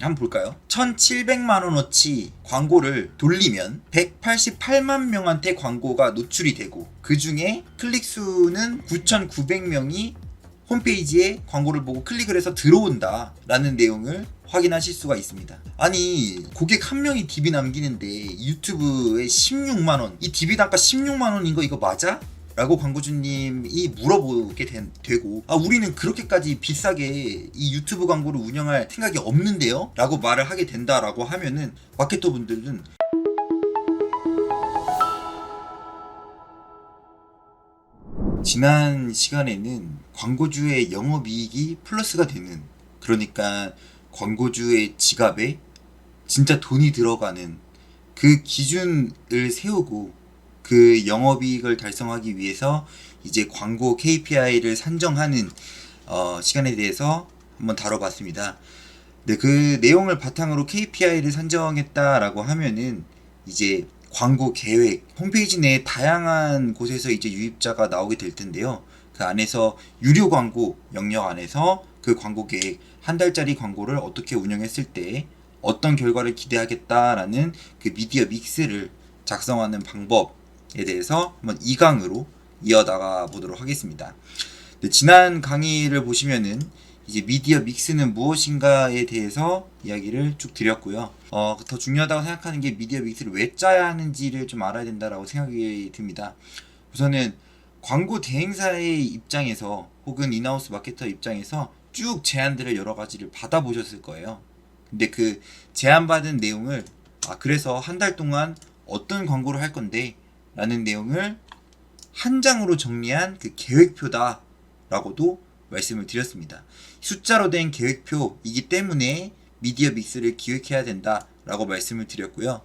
한번 볼까요? 1,700만 원어치 광고를 돌리면 188만 명한테 광고가 노출이 되고, 그 중에 클릭 수는 9,900명이 홈페이지에 광고를 보고 클릭을 해서 들어온다 라는 내용을 확인하실 수가 있습니다. 아니, 고객 한 명이 DB 남기는데 유튜브에 16만원, 이 DB 단가 16만원인 거 이거 맞아? 라고 광고주님이 물어보게 되고, 우리는 그렇게까지 비싸게 이 유튜브 광고를 운영할 생각이 없는데요? 라고 말을 하게 된다라고 하면은 마케터 분들은 지난 시간에는 광고주의 영업이익이 플러스가 되는, 그러니까 광고주의 지갑에 진짜 돈이 들어가는 그 기준을 세우고, 그 영업이익을 달성하기 위해서 이제 광고 KPI를 산정하는 시간에 대해서 한번 다뤄봤습니다. 네, 그 내용을 바탕으로 KPI를 산정했다라고 하면은 이제 광고 계획, 홈페이지 내 다양한 곳에서 이제 유입자가 나오게 될 텐데요. 그 안에서 유료 광고 영역 안에서 그 광고 계획, 한 달짜리 광고를 어떻게 운영했을 때 어떤 결과를 기대하겠다라는 그 미디어 믹스를 작성하는 방법에 대해서 한번 2강으로 이어나가 보도록 하겠습니다. 네, 지난 강의를 보시면은 이제 미디어 믹스는 무엇인가에 대해서 이야기를 쭉 드렸고요. 더 중요하다고 생각하는 게 미디어 믹스를 왜 짜야 하는지를 좀 알아야 된다라고 생각이 듭니다. 우선은 광고 대행사의 입장에서 혹은 인하우스 마케터 입장에서 쭉 제안들을 여러 가지를 받아보셨을 거예요. 근데 그 제안받은 내용을 그래서 한 달 동안 어떤 광고를 할 건데 라는 내용을 한 장으로 정리한 그 계획표다 라고도 말씀을 드렸습니다. 숫자로 된 계획표이기 때문에 미디어 믹스를 기획해야 된다 라고 말씀을 드렸고요.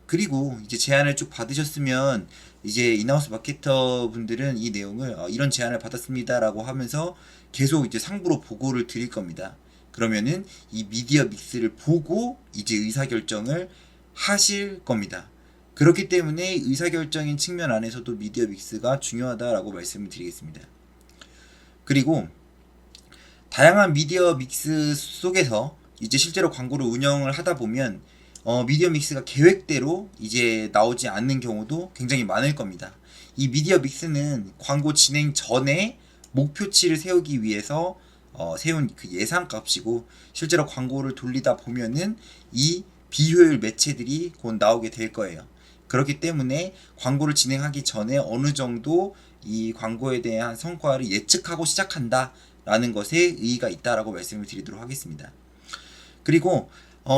그리고 이제 제안을 쭉 받으셨으면 이제 인하우스 마케터 분들은 이 내용을 이런 제안을 받았습니다 라고 하면서 계속 이제 상부로 보고를 드릴 겁니다. 그러면은 이 미디어 믹스를 보고 이제 의사결정을 하실 겁니다. 그렇기 때문에 의사결정인 측면 안에서도 미디어 믹스가 중요하다라고 말씀을 드리겠습니다. 그리고 다양한 미디어 믹스 속에서 이제 실제로 광고를 운영을 하다 보면 미디어 믹스가 계획대로 이제 나오지 않는 경우도 굉장히 많을 겁니다. 이 미디어 믹스는 광고 진행 전에 목표치를 세우기 위해서 세운 그 예상값이고, 실제로 광고를 돌리다 보면은 이 비효율 매체들이 곧 나오게 될 거예요. 그렇기 때문에 광고를 진행하기 전에 어느 정도 이 광고에 대한 성과를 예측하고 시작한다 라는 것에 의의가 있다라고 말씀을 드리도록 하겠습니다. 그리고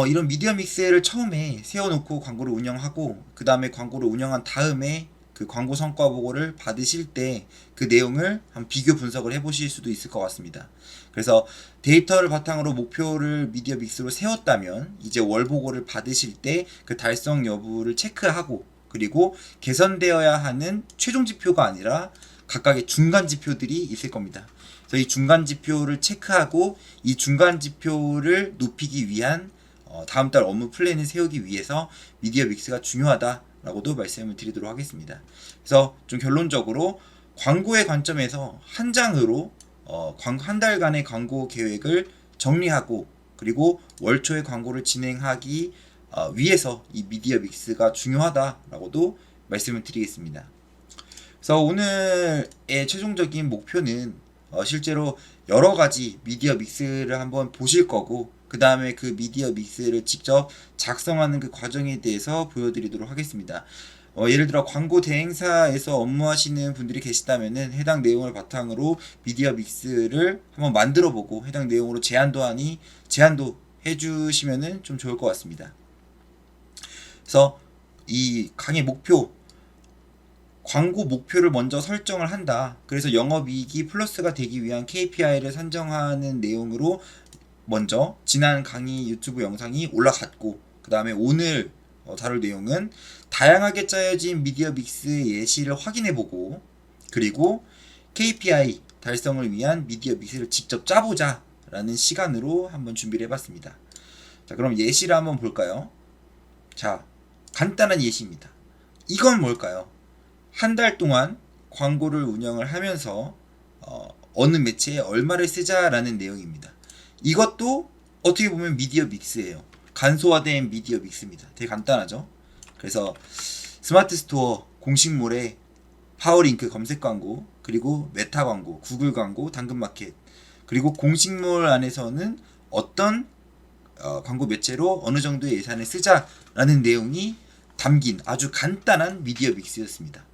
이런 미디어 믹스를 처음에 세워놓고 광고를 운영하고, 그 다음에 광고를 운영한 다음에 그 광고 성과 보고를 받으실 때 그 내용을 한 비교 분석을 해보실 수도 있을 것 같습니다. 그래서 데이터를 바탕으로 목표를 미디어 믹스로 세웠다면 이제 월 보고를 받으실 때 그 달성 여부를 체크하고, 그리고 개선되어야 하는 최종 지표가 아니라 각각의 중간 지표들이 있을 겁니다. 그래서 이 중간 지표를 체크하고 이 중간 지표를 높이기 위한 다음 달 업무 플랜을 세우기 위해서 미디어 믹스가 중요하다라고도 말씀을 드리도록 하겠습니다. 그래서 좀 결론적으로 광고의 관점에서 한 장으로 한 달간의 광고 계획을 정리하고, 그리고 월초에 광고를 진행하기 위해서 이 미디어 믹스가 중요하다라고도 말씀을 드리겠습니다. 그래서 오늘의 최종적인 목표는 실제로 여러 가지 미디어 믹스를 한번 보실 거고, 그 다음에 그 미디어 믹스를 직접 작성하는 그 과정에 대해서 보여드리도록 하겠습니다. 예를 들어 광고 대행사에서 업무하시는 분들이 계시다면은 해당 내용을 바탕으로 미디어 믹스를 한번 만들어 보고 해당 내용으로 제안도 해주시면은 좀 좋을 것 같습니다. 그래서 이 강의 목표, 광고 목표를 먼저 설정을 한다. 그래서 영업이익이 플러스가 되기 위한 KPI를 산정하는 내용으로 먼저 지난 강의 유튜브 영상이 올라갔고, 그 다음에 오늘 다룰 내용은 다양하게 짜여진 미디어 믹스의 예시를 확인해보고, 그리고 KPI 달성을 위한 미디어 믹스를 직접 짜보자 라는 시간으로 한번 준비를 해봤습니다. 자, 그럼 예시를 한번 볼까요? 자, 간단한 예시입니다. 이건 뭘까요? 한 달 동안 광고를 운영을 하면서 어느 매체에 얼마를 쓰자라는 내용입니다. 이것도 어떻게 보면 미디어 믹스예요. 간소화된 미디어 믹스입니다. 되게 간단하죠. 그래서 스마트 스토어 공식몰에 파워링크 검색 광고, 그리고 메타 광고, 구글 광고, 당근마켓, 그리고 공식몰 안에서는 어떤 광고 매체로 어느 정도의 예산을 쓰자라는 내용이 담긴 아주 간단한 미디어 믹스였습니다.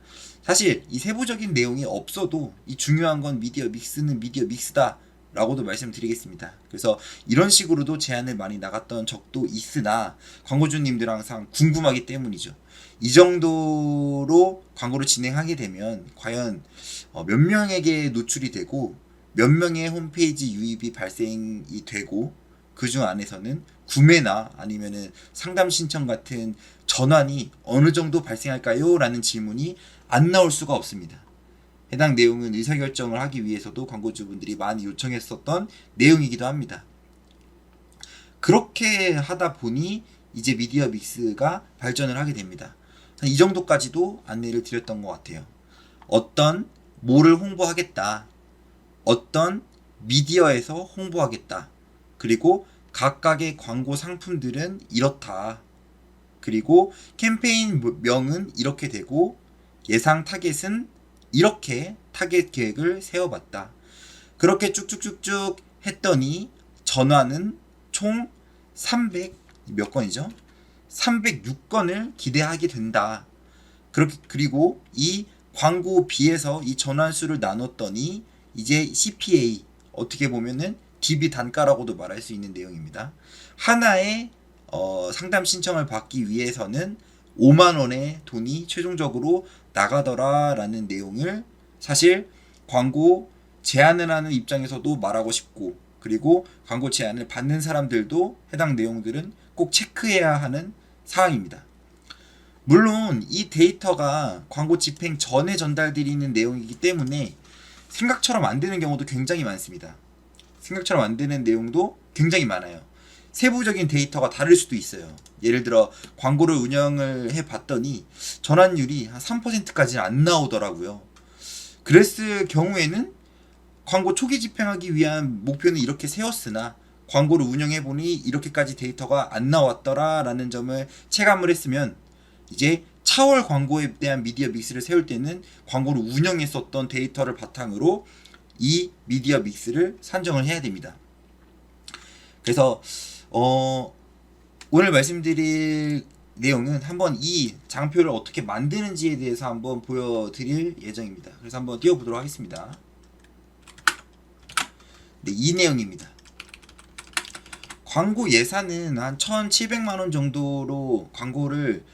사실 이 세부적인 내용이 없어도 이 중요한 건 미디어 믹스는 미디어 믹스다 라고도 말씀드리겠습니다. 그래서 이런 식으로도 제안을 많이 나갔던 적도 있으나 광고주님들 항상 궁금하기 때문이죠. 이 정도로 광고를 진행하게 되면 과연 몇 명에게 노출이 되고 몇 명의 홈페이지 유입이 발생이 되고 그 중 안에서는 구매나 아니면은 상담 신청 같은 전환이 어느 정도 발생할까요? 라는 질문이 안 나올 수가 없습니다. 해당 내용은 의사결정을 하기 위해서도 광고주분들이 많이 요청했었던 내용이기도 합니다. 그렇게 하다 보니 이제 미디어 믹스가 발전을 하게 됩니다. 이 정도까지도 안내를 드렸던 것 같아요. 어떤 뭐를 홍보하겠다. 어떤 미디어에서 홍보하겠다. 그리고 각각의 광고 상품들은 이렇다. 그리고 캠페인 명은 이렇게 되고 예상 타겟은 이렇게 타겟 계획을 세워봤다. 그렇게 쭉쭉쭉쭉 했더니 전화는 총 300 몇 건이죠? 306건을 기대하게 된다. 그리고 이 광고비에서 이 전환수를 나눴더니 이제 CPA 어떻게 보면은 DB 단가라고도 말할 수 있는 내용입니다. 하나의 상담 신청을 받기 위해서는 5만 원의 돈이 최종적으로 나가더라라는 내용을 사실 광고 제안을 하는 입장에서도 말하고 싶고 그리고 광고 제안을 받는 사람들도 해당 내용들은 꼭 체크해야 하는 사항입니다. 물론 이 데이터가 광고 집행 전에 전달드리는 내용이기 때문에 생각처럼 안 되는 경우도 굉장히 많습니다. 생각처럼 안 되는 내용도 굉장히 많아요. 세부적인 데이터가 다를 수도 있어요. 예를 들어 광고를 운영을 해봤더니 전환율이 한 3%까지는 안 나오더라고요. 그랬을 경우에는 광고 초기 집행하기 위한 목표는 이렇게 세웠으나 광고를 운영해보니 이렇게까지 데이터가 안 나왔더라 라는 점을 체감을 했으면 이제 차월 광고에 대한 미디어 믹스를 세울 때는 광고를 운영했었던 데이터를 바탕으로 이 미디어 믹스를 산정을 해야 됩니다. 그래서 오늘 말씀드릴 내용은 한번 이 장표를 어떻게 만드는지에 대해서 한번 보여드릴 예정입니다. 그래서 한번 띄워보도록 하겠습니다. 네, 이 내용입니다. 광고 예산은 한 1,700만원 정도로 광고를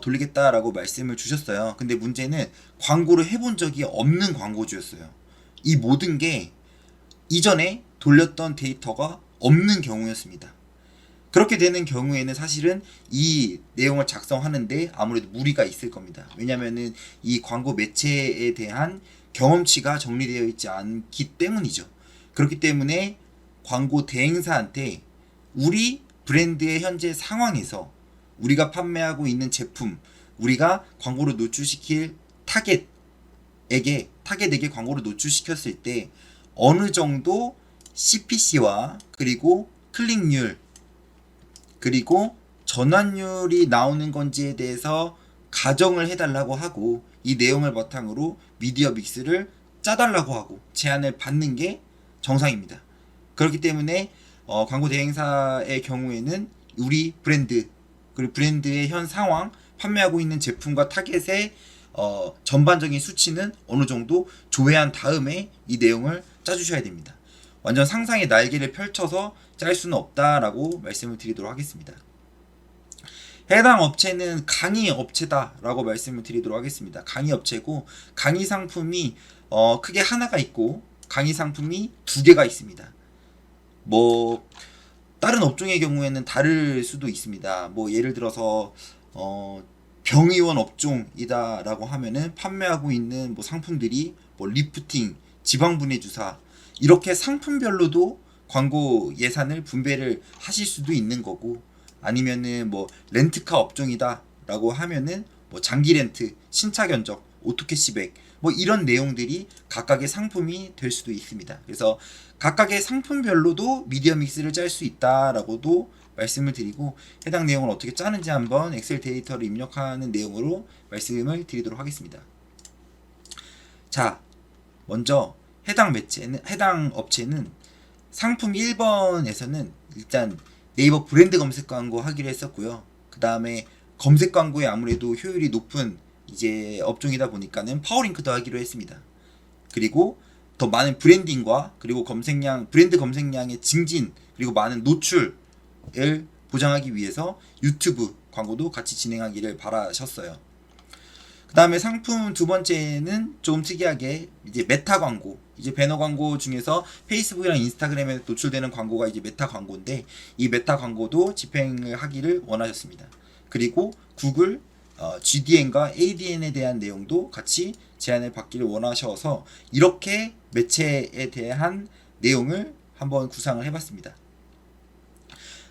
돌리겠다라고 말씀을 주셨어요. 근데 문제는 광고를 해본 적이 없는 광고주였어요. 이 모든 게 이전에 돌렸던 데이터가 없는 경우였습니다. 그렇게 되는 경우에는 사실은 이 내용을 작성하는데 아무래도 무리가 있을 겁니다. 왜냐면은 이 광고 매체에 대한 경험치가 정리되어 있지 않기 때문이죠. 그렇기 때문에 광고 대행사한테 우리 브랜드의 현재 상황에서 우리가 판매하고 있는 제품, 우리가 광고를 노출시킬 타겟에게 광고를 노출시켰을 때 어느 정도 CPC와 그리고 클릭률 그리고 전환율이 나오는 건지에 대해서 가정을 해달라고 하고 이 내용을 바탕으로 미디어 믹스를 짜달라고 하고 제안을 받는 게 정상입니다. 그렇기 때문에 광고 대행사의 경우에는 우리 브랜드 그리고 브랜드의 현 상황 판매하고 있는 제품과 타겟의 전반적인 수치는 어느 정도 조회한 다음에 이 내용을 짜주셔야 됩니다. 완전 상상의 날개를 펼쳐서 짤 수는 없다라고 말씀을 드리도록 하겠습니다. 해당 업체는 강의 업체다라고 말씀을 드리도록 하겠습니다. 강의 업체고 강의 상품이 크게 하나가 있고 강의 상품이 두 개가 있습니다. 뭐 다른 업종의 경우에는 다를 수도 있습니다. 뭐 예를 들어서 병의원 업종이다라고 하면은 판매하고 있는 뭐 상품들이 뭐 리프팅, 지방분해 주사 이렇게 상품별로도 광고 예산을 분배를 하실 수도 있는 거고 아니면은 뭐 렌트카 업종이다라고 하면은 뭐 장기 렌트, 신차 견적, 오토캐시백 뭐 이런 내용들이 각각의 상품이 될 수도 있습니다. 그래서 각각의 상품별로도 미디어 믹스를 짤 수 있다라고도 말씀을 드리고, 해당 내용을 어떻게 짜는지 한번 엑셀 데이터를 입력하는 내용으로 말씀을 드리도록 하겠습니다. 자, 먼저 해당 업체는 상품 1번에서는 일단 네이버 브랜드 검색 광고 하기로 했었고요. 그 다음에 검색 광고에 아무래도 효율이 높은 이제 업종이다 보니까는 파워링크도 하기로 했습니다. 그리고 더 많은 브랜딩과 그리고 브랜드 검색량의 증진, 그리고 많은 노출을 보장하기 위해서 유튜브 광고도 같이 진행하기를 바라셨어요. 그 다음에 상품 두 번째는 좀 특이하게 이제 메타 광고, 이제 배너 광고 중에서 페이스북이랑 인스타그램에 노출되는 광고가 이제 메타 광고인데, 이 메타 광고도 집행을 하기를 원하셨습니다. 그리고 구글 GDN과 ADN에 대한 내용도 같이 제안을 받기를 원하셔서 이렇게 매체에 대한 내용을 한번 구상을 해봤습니다.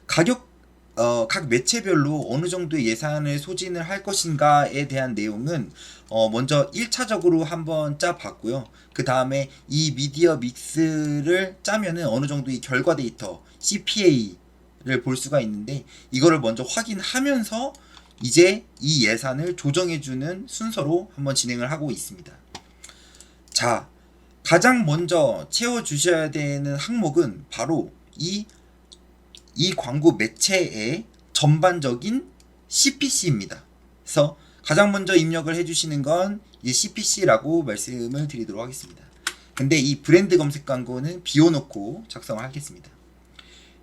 각 매체별로 어느 정도의 예산을 소진을 할 것인가에 대한 내용은 먼저 1차적으로 한번 짜봤고요. 그 다음에 이 미디어 믹스를 짜면은 어느 정도 이 결과 데이터 CPA를 볼 수가 있는데, 이거를 먼저 확인하면서 이제 이 예산을 조정해주는 순서로 한번 진행을 하고 있습니다. 자, 가장 먼저 채워주셔야 되는 항목은 바로 이 광고 매체의 전반적인 CPC입니다. 그래서 가장 먼저 입력을 해주시는 건 이 CPC라고 말씀을 드리도록 하겠습니다. 근데 이 브랜드 검색 광고는 비워놓고 작성을 하겠습니다.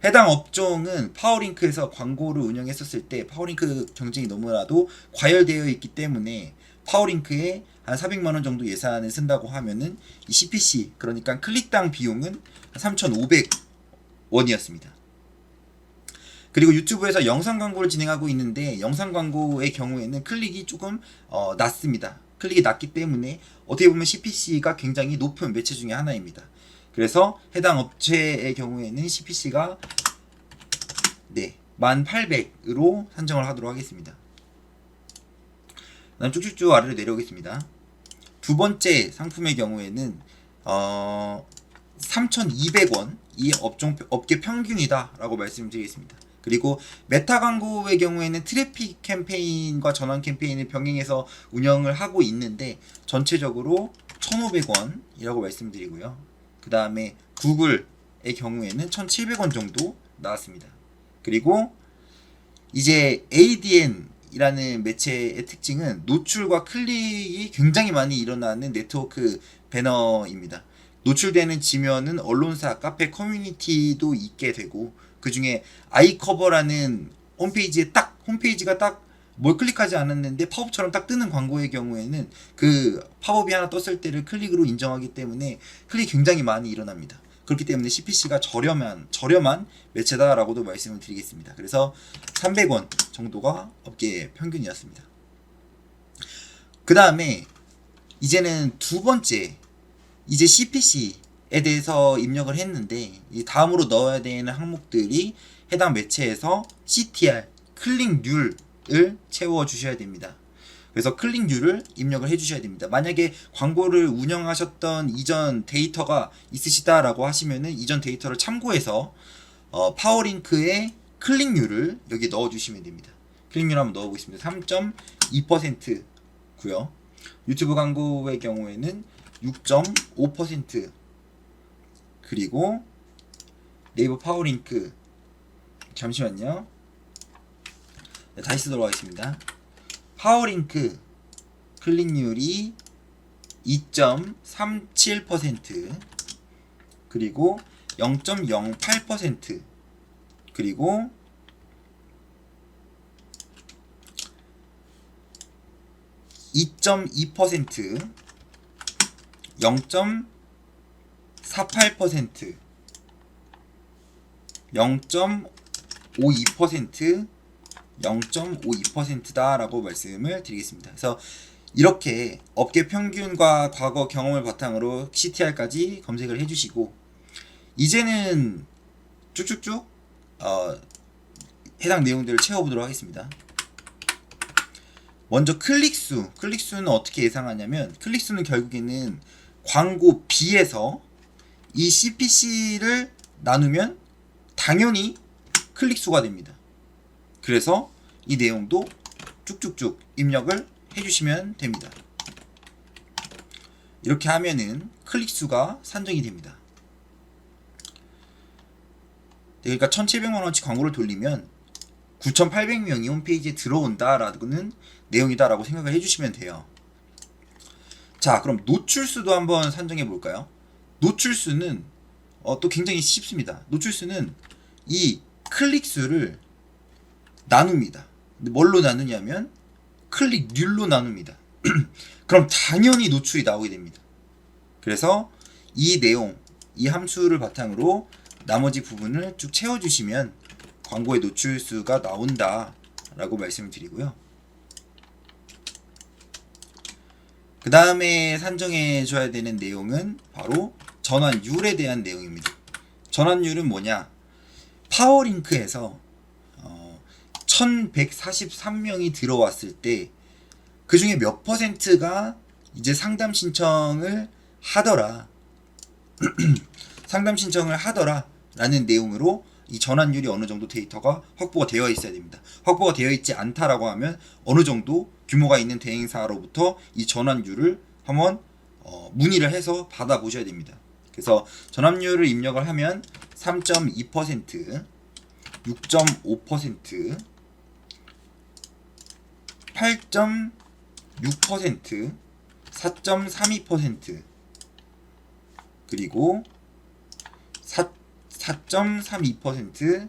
해당 업종은 파워링크에서 광고를 운영했었을 때 파워링크 경쟁이 너무나도 과열되어 있기 때문에 파워링크에 한 400만원 정도 예산을 쓴다고 하면은 이 CPC, 그러니까 클릭당 비용은 3,500원이었습니다. 그리고 유튜브에서 영상 광고를 진행하고 있는데, 영상 광고의 경우에는 클릭이 조금 낮습니다. 클릭이 낮기 때문에 어떻게 보면 CPC가 굉장히 높은 매체 중에 하나입니다. 그래서 해당 업체의 경우에는 CPC가 1800으로 산정을 하도록 하겠습니다. 다음 쭉쭉쭉 아래로 내려오겠습니다. 두 번째 상품의 경우에는 3,200원, 이 업계 평균이다 라고 말씀드리겠습니다. 그리고 메타 광고의 경우에는 트래픽 캠페인과 전환 캠페인을 병행해서 운영을 하고 있는데 전체적으로 1,500원이라고 말씀드리고요. 그 다음에 구글의 경우에는 1,700원 정도 나왔습니다. 그리고 이제 ADN이라는 매체의 특징은 노출과 클릭이 굉장히 많이 일어나는 네트워크 배너입니다. 노출되는 지면은 언론사, 카페, 커뮤니티도 있게 되고, 그 중에 아이커버라는 홈페이지가 딱 뭘 클릭하지 않았는데 팝업처럼 딱 뜨는 광고의 경우에는 그 팝업이 하나 떴을 때를 클릭으로 인정하기 때문에 클릭이 굉장히 많이 일어납니다. 그렇기 때문에 CPC가 저렴한 매체다라고도 말씀을 드리겠습니다. 그래서 300원 정도가 업계 평균이었습니다. 그 다음에 이제는 두 번째, 이제 CPC에 대해서 입력을 했는데, 이 다음으로 넣어야 되는 항목들이 해당 매체에서 CTR, 클릭률을 채워 주셔야 됩니다. 그래서 클릭률을 입력을 해 주셔야 됩니다. 만약에 광고를 운영하셨던 이전 데이터가 있으시다라고 하시면은 이전 데이터를 참고해서 파워링크의 클릭률을 여기 넣어 주시면 됩니다. 클릭률 한번 넣어 보겠습니다. 3.2%고요. 유튜브 광고의 경우에는 6.5%, 그리고 네이버 파워링크, 잠시만요. 다시 쓰도록 하겠습니다. 파워링크 클릭률이 2.37%, 그리고 0.08%, 그리고 2.2%, 0.48%, 0.52%, 0.52%다 라고 말씀을 드리겠습니다. 그래서 이렇게 업계 평균과 과거 경험을 바탕으로 CTR까지 검색을 해주시고, 이제는 쭉쭉쭉 해당 내용들을 채워보도록 하겠습니다. 먼저 클릭수는 어떻게 예상하냐면, 클릭수는 결국에는 광고 B에서 이 CPC를 나누면 당연히 클릭수가 됩니다. 그래서 이 내용도 쭉쭉쭉 입력을 해주시면 됩니다. 이렇게 하면은 클릭수가 산정이 됩니다. 그러니까 1,700만원어치 광고를 돌리면 9,800명이 홈페이지에 들어온다라는 내용이다라고 생각을 해주시면 돼요. 자, 그럼 노출수도 한번 산정해 볼까요? 노출수는 또 굉장히 쉽습니다. 노출수는 이 클릭수를 나눕니다. 근데 뭘로 나누냐면 클릭률로 나눕니다. 그럼 당연히 노출이 나오게 됩니다. 그래서 이 내용, 이 함수를 바탕으로 나머지 부분을 쭉 채워주시면 광고의 노출수가 나온다 라고 말씀을 드리고요. 그 다음에 산정해 줘야 되는 내용은 바로 전환율에 대한 내용입니다. 전환율은 뭐냐? 파워링크에서 1143명이 들어왔을 때 그 중에 몇 퍼센트가 이제 상담 신청을 하더라 상담 신청을 하더라 라는 내용으로 이 전환율이 어느 정도 데이터가 확보가 되어 있어야 됩니다. 확보가 되어 있지 않다라고 하면 어느 정도 규모가 있는 대행사로부터 이 전환율을 한번 문의를 해서 받아보셔야 됩니다. 그래서 전환율을 입력을 하면 3.2%, 6.5%, 8.6%, 4.32%, 그리고 4.32%,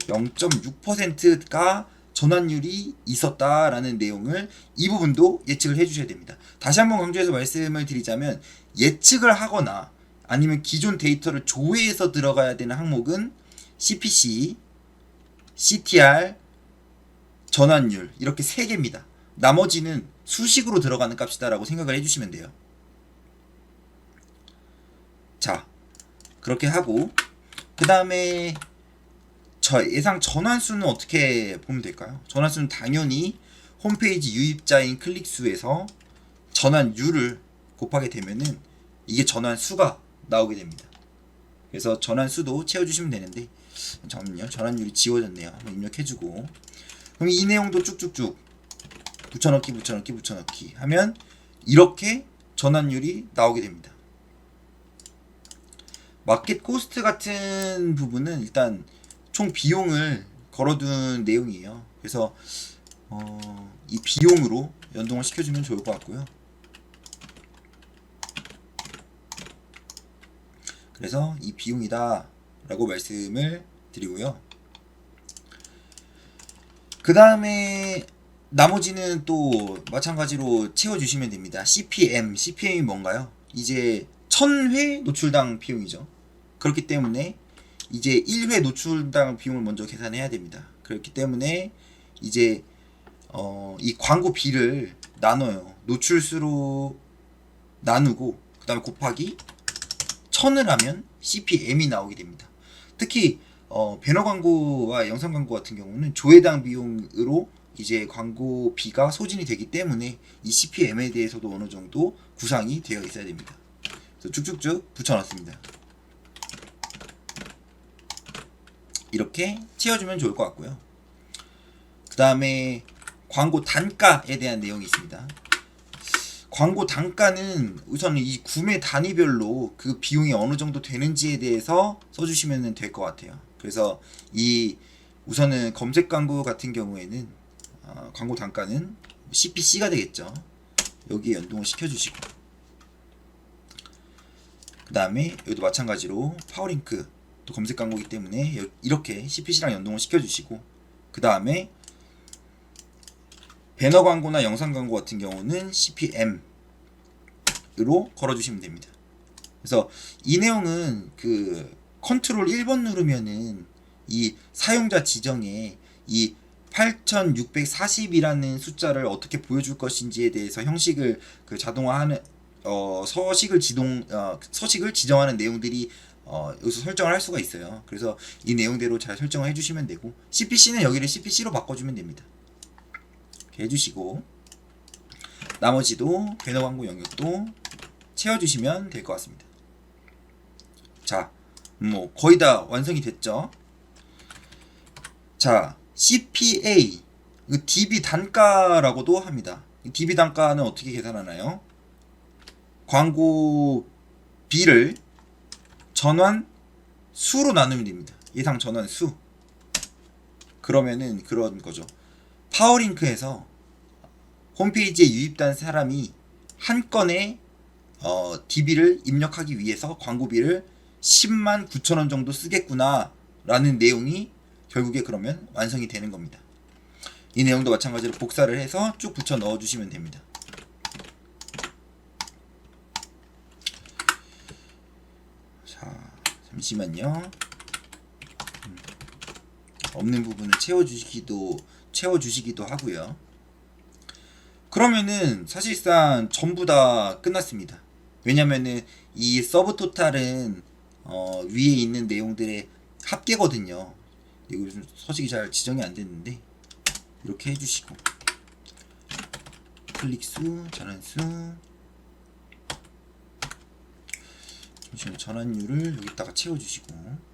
0.6%가 전환율이 있었다라는 내용을 이 부분도 예측을 해주셔야 됩니다. 다시 한번 강조해서 말씀을 드리자면 예측을 하거나 아니면 기존 데이터를 조회해서 들어가야 되는 항목은 CPC, CTR, 전환율 이렇게 3개입니다. 나머지는 수식으로 들어가는 값이다라고 생각을 해주시면 돼요. 자, 그렇게 하고 그 다음에 예상 전환수는 어떻게 보면 될까요? 전환수는 당연히 홈페이지 유입자인 클릭수에서 전환율을 곱하게 되면은 이게 전환수가 나오게 됩니다. 그래서 전환수도 채워주시면 되는데, 잠깐만요. 전환율이 지워졌네요. 한번 입력해주고, 그럼 이 내용도 쭉쭉쭉 붙여넣기 하면 이렇게 전환율이 나오게 됩니다. 마켓 코스트 같은 부분은 일단 총 비용을 걸어둔 내용이에요. 그래서 이 비용으로 연동을 시켜주면 좋을 것 같고요. 그래서 이 비용이다 라고 말씀을 드리고요. 그 다음에 나머지는 또 마찬가지로 채워주시면 됩니다. CPM이 뭔가요? 이제 1000회 노출당 비용이죠. 그렇기 때문에 이제 1회 노출당 비용을 먼저 계산해야 됩니다. 그렇기 때문에 이제 이 광고비를 나눠요. 노출수로 나누고 그 다음에 곱하기 1000을 하면 CPM이 나오게 됩니다. 특히 배너 광고와 영상 광고 같은 경우는 조회당 비용으로 이제 광고비가 소진이 되기 때문에 이 CPM에 대해서도 어느 정도 구상이 되어 있어야 됩니다. 그래서 쭉쭉쭉 붙여놨습니다. 이렇게 채워주면 좋을 것 같고요. 그 다음에 광고 단가에 대한 내용이 있습니다. 광고 단가는 우선 이 구매 단위별로 그 비용이 어느 정도 되는지에 대해서 써주시면 될 것 같아요. 그래서 이 우선은 검색 광고 같은 경우에는 광고 단가는 CPC가 되겠죠. 여기에 연동을 시켜주시고, 그 다음에 여기도 마찬가지로 파워링크 또 검색 광고이기 때문에 이렇게 CPC랑 연동을 시켜주시고, 그 다음에 배너 광고나 영상 광고 같은 경우는 CPM으로 걸어주시면 됩니다. 그래서 이 내용은 그 컨트롤 1번 누르면은 이 사용자 지정에 이 8640이라는 숫자를 어떻게 보여줄 것인지에 대해서 형식을 그 자동화하는 서식을 지정하는 내용들이 여기서 설정을 할 수가 있어요. 그래서 이 내용대로 잘 설정을 해주시면 되고, CPC는 여기를 CPC로 바꿔주면 됩니다. 이렇게 해주시고 나머지도 배너 광고 영역도 채워주시면 될 것 같습니다. 자, 뭐 거의 다 완성이 됐죠. 자, CPA, DB 단가라고도 합니다. DB 단가는 어떻게 계산하나요? 광고비를 전환 수로 나누면 됩니다. 예상 전환 수. 그러면은 그런 거죠. 파워링크에서 홈페이지에 유입된 사람이 한 건의 DB를 입력하기 위해서 광고비를 10만 9천 원 정도 쓰겠구나 라는 내용이 결국에 그러면 완성이 되는 겁니다. 이 내용도 마찬가지로 복사를 해서 쭉 붙여 넣어 주시면 됩니다. 자, 잠시만요. 없는 부분을 채워주시기도 하고요. 그러면은 사실상 전부 다 끝났습니다. 왜냐면은 이 서브 토탈은 위에 있는 내용들의 합계거든요. 이거 좀 서식이 잘 지정이 안 됐는데 이렇게 해주시고 클릭수, 전환수, 잠시만요. 전환율을 여기다가 채워주시고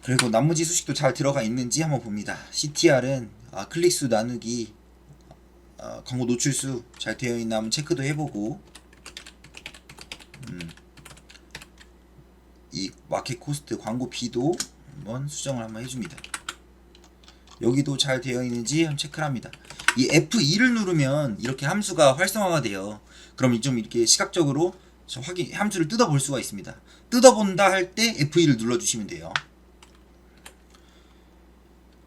그리고 나머지 수식도 잘 들어가 있는지 한번 봅니다. CTR은 클릭수 나누기 광고 노출수 잘 되어 있나 한번 체크도 해보고 이 마켓 코스트 광고비도 한번 수정을 한번 해줍니다. 여기도 잘 되어 있는지 한번 체크를 합니다. 이 F2를 누르면 이렇게 함수가 활성화가 돼요. 그럼 좀 이렇게 시각적으로 함수를 뜯어볼 수가 있습니다. 뜯어본다 할 때 F2를 눌러주시면 돼요.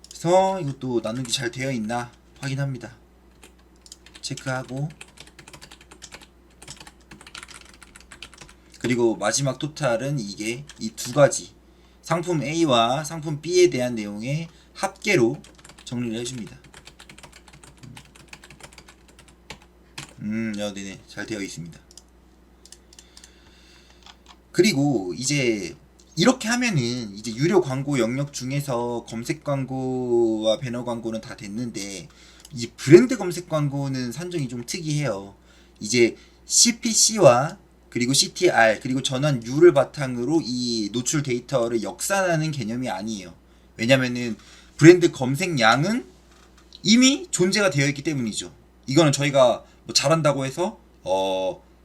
그래서 이것도 나누기 잘 되어 있나 확인합니다. 체크하고 그리고 마지막 토탈은 이게 이 두 가지 상품 A와 상품 B에 대한 내용의 합계로 정리를 해줍니다. 네네 잘 되어 있습니다. 그리고 이제 이렇게 하면은 이제 유료 광고 영역 중에서 검색 광고와 배너 광고는 다 됐는데 이 브랜드 검색 광고는 산정이 좀 특이해요. 이제 CPC와 그리고 CTR 그리고 전환율을 바탕으로 이 노출 데이터를 역산하는 개념이 아니에요. 왜냐면은 브랜드 검색량은 이미 존재가 되어 있기 때문이죠. 이거는 저희가 뭐 잘한다고 해서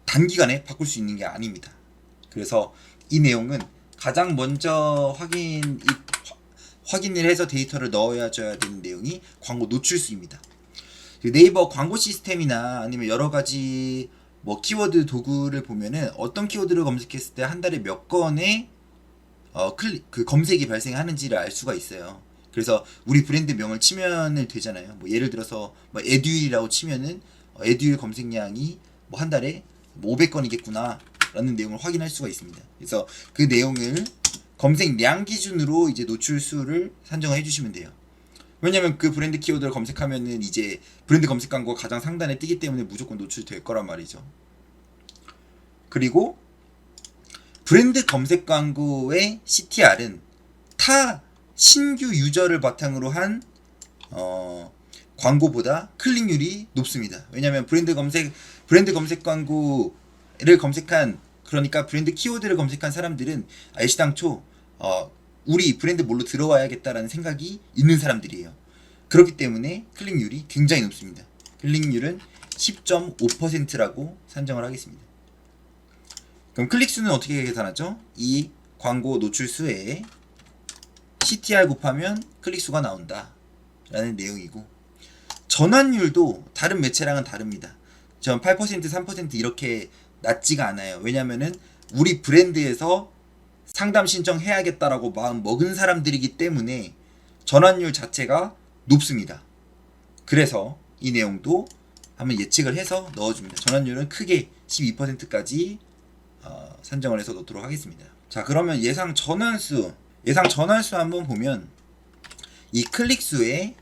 단기간에 바꿀 수 있는 게 아닙니다. 그래서 이 내용은 가장 먼저 확인을 해서 데이터를 넣어줘야 되는 내용이 광고 노출수입니다. 네이버 광고 시스템이나 아니면 여러 가지 뭐 키워드 도구를 보면은 어떤 키워드를 검색했을 때 한 달에 몇 건의 그 검색이 발생하는지를 알 수가 있어요. 그래서 우리 브랜드 명을 치면은 되잖아요. 뭐 예를 들어서 뭐 에듀윌이라고 치면은 에듀윌 검색량이 뭐 한 달에 뭐 500건이겠구나 라는 내용을 확인할 수가 있습니다. 그래서 그 내용을 검색량 기준으로 이제 노출수를 산정해 주시면 돼요. 왜냐면 그 브랜드 키워드를 검색하면은 이제 브랜드 검색 광고가 가장 상단에 뜨기 때문에 무조건 노출될 거란 말이죠. 그리고 브랜드 검색 광고의 CTR은 타 신규 유저를 바탕으로 한 광고보다 클릭률이 높습니다. 왜냐면 브랜드 검색 광고를 검색한 그러니까 브랜드 키워드를 검색한 사람들은 애시당초 우리 브랜드 뭘로 들어와야겠다라는 생각이 있는 사람들이에요. 그렇기 때문에 클릭률이 굉장히 높습니다. 클릭률은 10.5%라고 산정을 하겠습니다. 그럼 클릭수는 어떻게 계산하죠? 이 광고 노출수에 CTR 곱하면 클릭수가 나온다 라는 내용이고 전환율도 다른 매체랑은 다릅니다. 전 8%, 3% 이렇게 낮지가 않아요. 왜냐면은 우리 브랜드에서 상담 신청해야겠다라고 마음 먹은 사람들이기 때문에 전환율 자체가 높습니다. 그래서 이 내용도 한번 예측을 해서 넣어줍니다. 전환율은 크게 12%까지 산정을 해서 넣도록 하겠습니다. 자, 그러면 예상 전환수 한번 보면 이 클릭수에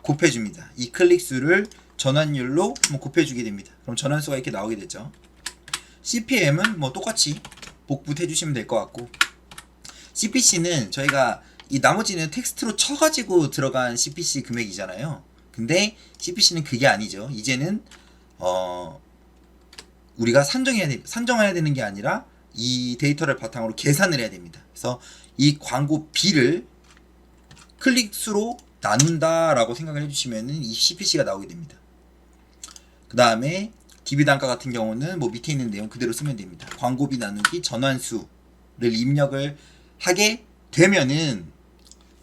곱해줍니다. 이 클릭수를 전환율로 한번 곱해주게 됩니다. 그럼 전환수가 이렇게 나오게 되죠. CPM은 뭐 똑같이 복붙해 주시면 될 것 같고 CPC는 저희가 이 나머지는 텍스트로 쳐가지고 들어간 CPC 금액이잖아요. 근데 CPC는 그게 아니죠. 이제는 우리가 산정해야 되는 게 아니라 이 데이터를 바탕으로 계산을 해야 됩니다. 그래서 이 광고비를 클릭수로 나눈다라고 생각을 해주시면은 이 CPC가 나오게 됩니다. 그 다음에 DB 단가 같은 경우는 뭐 밑에 있는 내용 그대로 쓰면 됩니다. 광고비 나누기 전환수를 입력을 하게 되면은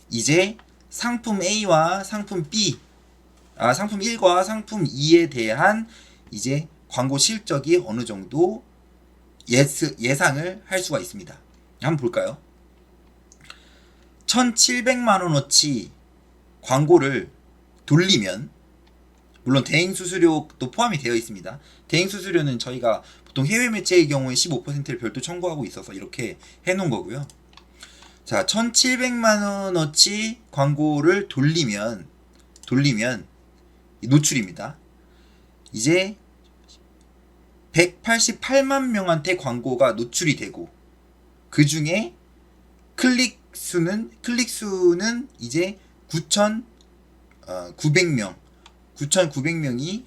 이제 상품 A와 상품 B, 상품 1과 상품 2에 대한 이제 광고 실적이 어느 정도 예상을 할 수가 있습니다. 한번 볼까요? 1,700만 원어치 광고를 돌리면, 물론 대행 수수료도 포함이 되어 있습니다. 대행 수수료는 저희가 보통 해외 매체의 경우에 15%를 별도 청구하고 있어서 이렇게 해놓은 거고요. 자, 1,700만 원어치 광고를 돌리면 노출입니다. 이제 188만 명한테 광고가 노출이 되고, 그 중에 클릭수는 이제 9,900명이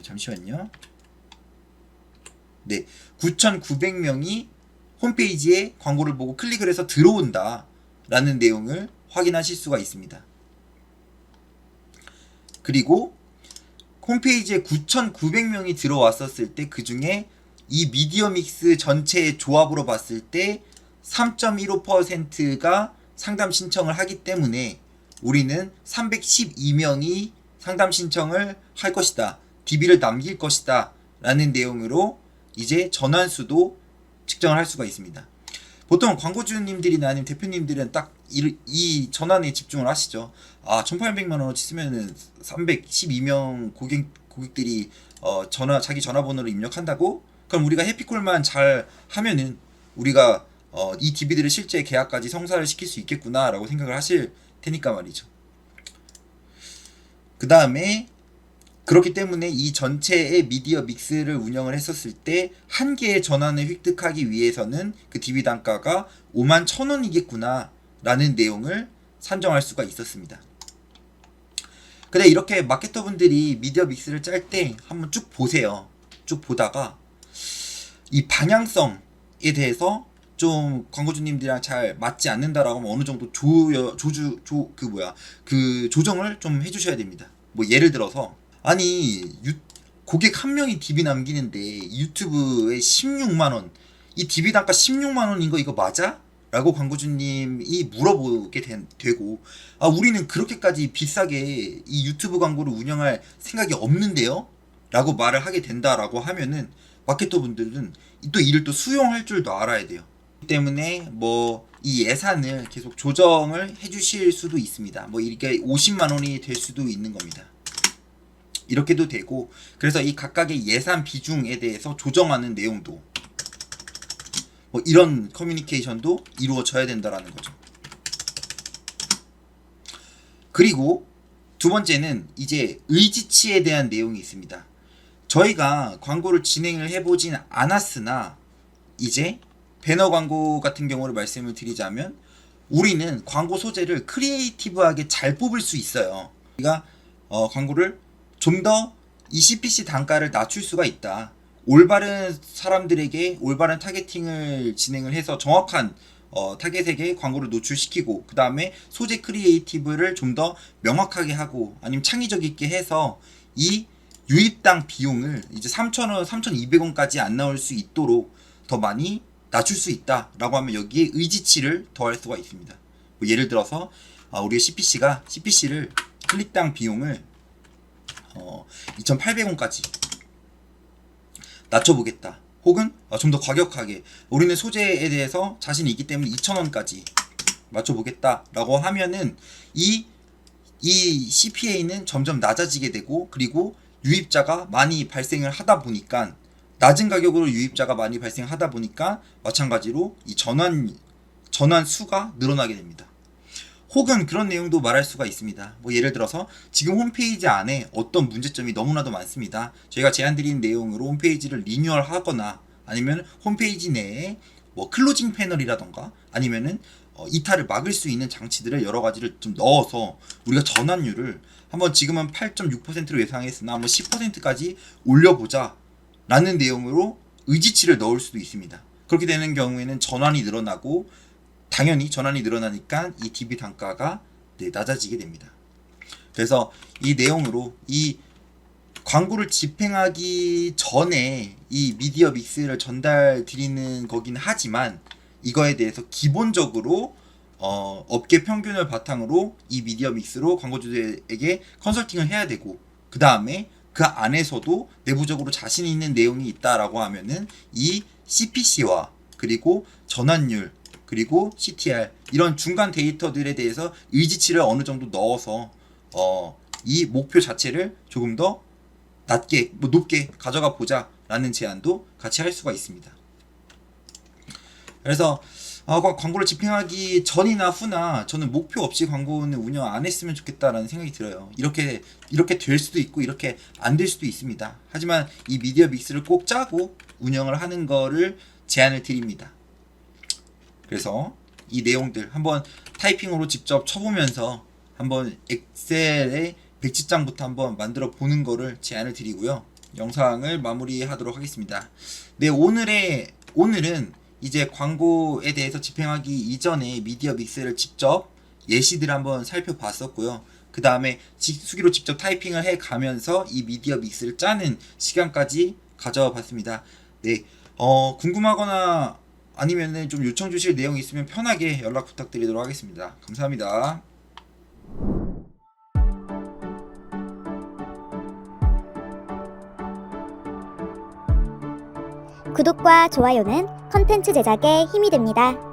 잠시만요. 네, 9,900명이 홈페이지에 광고를 보고 클릭을 해서 들어온다 라는 내용을 확인하실 수가 있습니다. 그리고 홈페이지에 9,900명이 들어왔었을 때 그 중에 이 미디어 믹스 전체의 조합으로 봤을 때 3.15%가 상담 신청을 하기 때문에 우리는 312명이 상담 신청을 할 것이다, DB를 남길 것이다 라는 내용으로 이제 전환수도 측정을 할 수가 있습니다. 보통 광고주님들이나 아니면 대표님들은 딱 이 전환에 집중을 하시죠. 1,800만 원어치 쓰면은 312명 고객들이 자기 전화번호를 입력한다고? 그럼 우리가 해피콜만 잘 하면은 우리가 이 DB들을 실제 계약까지 성사를 시킬 수 있겠구나라고 생각을 하실 테니까 말이죠. 그 다음에 그렇기 때문에 이 전체의 미디어 믹스를 운영을 했었을 때 한 개의 전환을 획득하기 위해서는 그 DB 단가가 51,000원이겠구나 라는 내용을 산정할 수가 있었습니다. 근데 이렇게 마케터분들이 미디어 믹스를 짤 때 한번 쭉 보세요. 쭉 보다가 이 방향성에 대해서 좀 광고주님들이랑 잘 맞지 않는다라고 하면 어느 정도 조정을 좀 해주셔야 됩니다. 뭐 예를 들어서 고객 한 명이 DB 남기는데 유튜브에 16만 원, 이 DB 단가 16만 원인 거 이거 맞아? 라고 광고주님이 물어보게 되고, 우리는 그렇게까지 비싸게 이 유튜브 광고를 운영할 생각이 없는데요? 라고 말을 하게 된다라고 하면은 마케터분들은 또 이를 또 수용할 줄도 알아야 돼요. 때문에 뭐 이 예산을 계속 조정을 해주실 수도 있습니다. 뭐 이렇게 50만 원이 될 수도 있는 겁니다. 이렇게도 되고, 그래서 이 각각의 예산 비중에 대해서 조정하는 내용도 뭐 이런 커뮤니케이션도 이루어져야 된다라는 거죠. 그리고 두 번째는 이제 의지치에 대한 내용이 있습니다. 저희가 광고를 진행을 해보진 않았으나 이제 배너 광고 같은 경우를 말씀을 드리자면 우리는 광고 소재를 크리에이티브하게 잘 뽑을 수 있어요. 우리가 광고를 좀 더 이 CPC 단가를 낮출 수가 있다. 올바른 사람들에게 올바른 타겟팅을 진행을 해서 정확한 타겟에게 광고를 노출시키고, 그 다음에 소재 크리에이티브를 좀 더 명확하게 하고 아니면 창의적 있게 해서 이 유입당 비용을 이제 3,000원, 3,200원까지 안 나올 수 있도록 더 많이 낮출 수 있다라고 하면 여기에 의지치를 더할 수가 있습니다. 뭐 예를 들어서 우리의 CPC를 클릭당 비용을 2,800원까지 낮춰보겠다. 혹은 좀 더 과격하게 우리는 소재에 대해서 자신이 있기 때문에 2,000원까지 맞춰보겠다라고 하면은 이 CPA는 점점 낮아지게 되고, 그리고 유입자가 많이 발생을 하다 보니까, 낮은 가격으로 유입자가 많이 발생하다 보니까 마찬가지로 이 전환 수가 늘어나게 됩니다. 혹은 그런 내용도 말할 수가 있습니다. 뭐 예를 들어서 지금 홈페이지 안에 어떤 문제점이 너무나도 많습니다. 저희가 제안드린 내용으로 홈페이지를 리뉴얼 하거나 아니면 홈페이지 내에 뭐 클로징 패널이라던가 아니면은 이탈을 막을 수 있는 장치들을 여러 가지를 좀 넣어서 우리가 전환율을 한번 지금은 8.6%로 예상했으나 한번 10%까지 올려보자 라는 내용으로 의지치를 넣을 수도 있습니다. 그렇게 되는 경우에는 전환이 늘어나고 당연히 전환이 늘어나니까 이 DB 단가가 낮아지게 됩니다. 그래서 이 내용으로 이 광고를 집행하기 전에 이 미디어 믹스를 전달 드리는 거긴 하지만 이거에 대해서 기본적으로 업계 평균을 바탕으로 이 미디어 믹스로 광고주들에게 컨설팅을 해야 되고 그 다음에 그 안에서도 내부적으로 자신 있는 내용이 있다라고 하면은 이 CPC와 그리고 전환율 그리고 CTR 이런 중간 데이터들에 대해서 의지치를 어느 정도 넣어서 이 목표 자체를 조금 더 낮게 높게 가져가 보자 라는 제안도 같이 할 수가 있습니다. 그래서 광고를 집행하기 전이나 후나 저는 목표 없이 광고는 운영 안 했으면 좋겠다라는 생각이 들어요. 이렇게 될 수도 있고 이렇게 안 될 수도 있습니다. 하지만 이 미디어 믹스를 꼭 짜고 운영을 하는 거를 제안을 드립니다. 그래서 이 내용들 한번 타이핑으로 직접 쳐보면서 한번 엑셀의 백지장부터 한번 만들어 보는 거를 제안을 드리고요. 영상을 마무리하도록 하겠습니다. 네, 오늘은 이제 광고에 대해서 집행하기 이전에 미디어 믹스를 직접 예시들 한번 살펴봤었고요. 그 다음에 수기로 직접 타이핑을 해 가면서 이 미디어 믹스를 짜는 시간까지 가져와 봤습니다. 네, 궁금하거나 아니면은 좀 요청 주실 내용이 있으면 편하게 연락 부탁드리도록 하겠습니다. 감사합니다. 구독과 좋아요는 컨텐츠 제작에 힘이 됩니다.